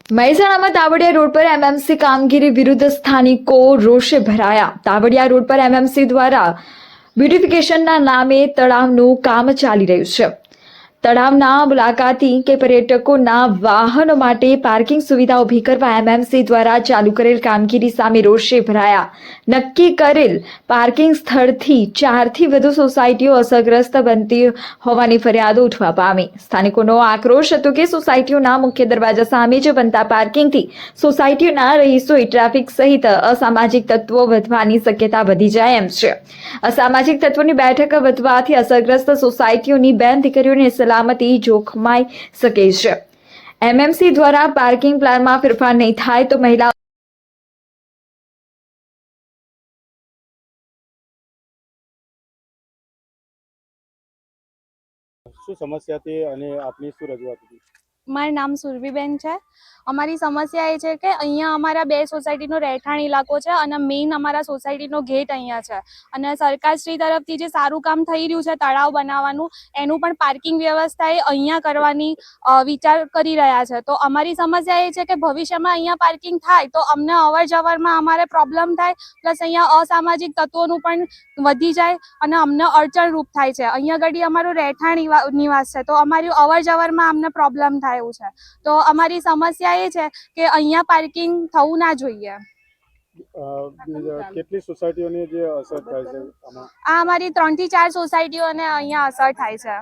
મહેસાણામાં તાવડિયા રોડ પર એમએમસી કામગીરી વિરુદ્ધ સ્થાનિકો રોષે ભરાયા। તાવડિયા રોડ પર એમએમસી દ્વારા બ્યુટિફિકેશનના નામે તળાવનું કામ ચાલી રહ્યું છે। તળાવના મુલાકાતી કે પર્યટકોના વાહનો માટે પાર્કિંગ સુવિધા ઊભી કરવા એમએમસી દ્વારા ચાલુ કરેલ કામગીરી સામે રોષે ભરાયા। નક્કી કરેલ પાર્કિંગ સ્થળથી 4થી વધુ સોસાયટીઓ અસરગ્રસ્ત બનતી હોવાની ફરિયાદો ઉઠવા પામી। સ્થાનિકોનો આક્રોશ હતો કે સોસાયટીઓના મુખ્ય દરવાજા સામે જ બનતા પાર્કિંગથી સોસાયટીઓના રહીશોએ ટ્રાફિક સહિત અસામાજિક તત્વો વધવાની શક્યતા વધી જાય એમ છે। અસામાજિક તત્વોની બેઠક વધવાથી અસરગ્રસ્ત સોસાયટીઓની બેન દીકરીઓને સલામતી જોખમાઈ શકે છે। એમએમસી દ્વારા પાર્કિંગ પ્લાનમાં ફેરફાર નહીં થાય તો મહિલા શું સમસ્યા હતી અને આપની શું રજૂઆત હતી? મારું નામ સુરભીબેન છે। અમારી સમસ્યા એ છે કે અહીંયા અમારા બે સોસાયટીનો રહેઠાણ ઇલાકો છે અને મેઇન અમારા સોસાયટીનો ગેટ અહીંયા છે અને સરકારશ્રી તરફથી જે સારું કામ થઈ રહ્યું છે તળાવ બનાવવાનું, એનું પણ પાર્કિંગ વ્યવસ્થા એ અહીંયા કરવાની વિચાર કરી રહ્યા છે। તો અમારી સમસ્યા એ છે કે ભવિષ્યમાં અહીંયા પાર્કિંગ થાય તો અમને અવર જવરમાં અમારે પ્રોબ્લેમ થાય, પ્લસ અહીંયા અસામાજિક તત્વોનું પણ વધી જાય અને અમને અડચણરૂપ થાય છે। અહીંયા આગળ અમારું રહેઠાણ નિવાસ છે તો અમારી અવર જવરમાં અમને પ્રોબ્લેમ થાય એવું છે। તો અમારી સમસ્યા એ છે કે અહીંયા પાર્કિંગ થવું ના જોઈએ। કેટલી સોસાયટીઓને જે અસર થાય છે આમાં? આ અમારી 3 થી 4 સોસાયટીઓને અહીંયા અસર થાય છે।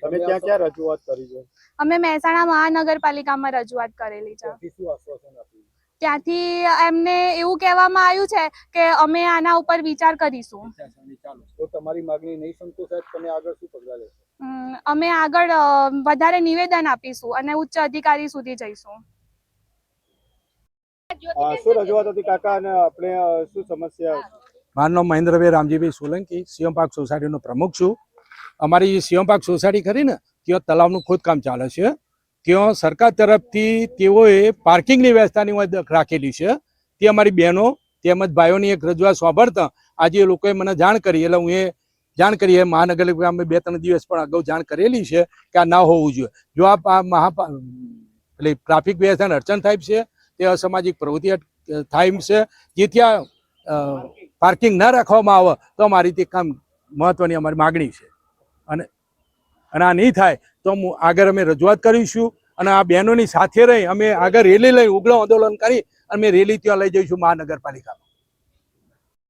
તમે ક્યાં ક્યાં રજૂઆત કરી છે? અમે મહેસાણા મહાનગરપાલિકામાં રજૂઆત કરેલી છે। શું આશ્વાસન આપ્યું? ત્યાંથી એમને એવું કહેવામાં આવ્યું છે કે અમે આના ઉપર વિચાર કરીશું। તો તમારી માંગણી નહીં સંતોષાય તમે આગળ શું પગલાં લેશો? અમે આગળ વધારે નિવેદન આપીશું અને ઉચ્ચ અધિકારી સુધી જઈશું। શું રજૂઆત હતી કાકા અને આપણે શું સમસ્યા? મારું નામ મહેન્દ્રભાઈ રામજીભાઈ સોલંકી, સીએમ પાર્ક સોસાયટીનો પ્રમુખ છું। અમારી સીએમ પાર્ક સોસાયટી ખરી ને, ત્યાં તળાવનું ખોદકામ ચાલે છે। ત્યાં સરકાર તરફથી તેઓએ પાર્કિંગની વ્યવસ્થાની રાખેલી છે। તે અમારી બહેનો તેમજ ભાઈઓની એક રજૂઆત સાંભળતા આજે એ લોકોએ મને જાણ કરી, એટલે હું એ જાણ કરી મહાનગરપાલિકામાં 2-3 દિવસ પણ અગાઉ જાણ કરેલી છે કે આ ના હોવું જોઈએ। જો આ એટલે ટ્રાફિક વ્યવસ્થાને અડચણ થાય છે, તે અસામાજિક પ્રવૃત્તિ થાય છે, જેથી આ પાર્કિંગ ના રાખવામાં આવે તો અમારી તે કામ મહત્વની અમારી માગણી છે। અને આ નહીં થાય તો આગળ અમે રજૂઆત કરીશું અને આ બહેનોની સાથે રહી અમે આગળ રેલી લઈ ઉગ્ર આંદોલન કરી અમે રેલી ત્યાં લઈ જઈશું મહાનગરપાલિકામાં।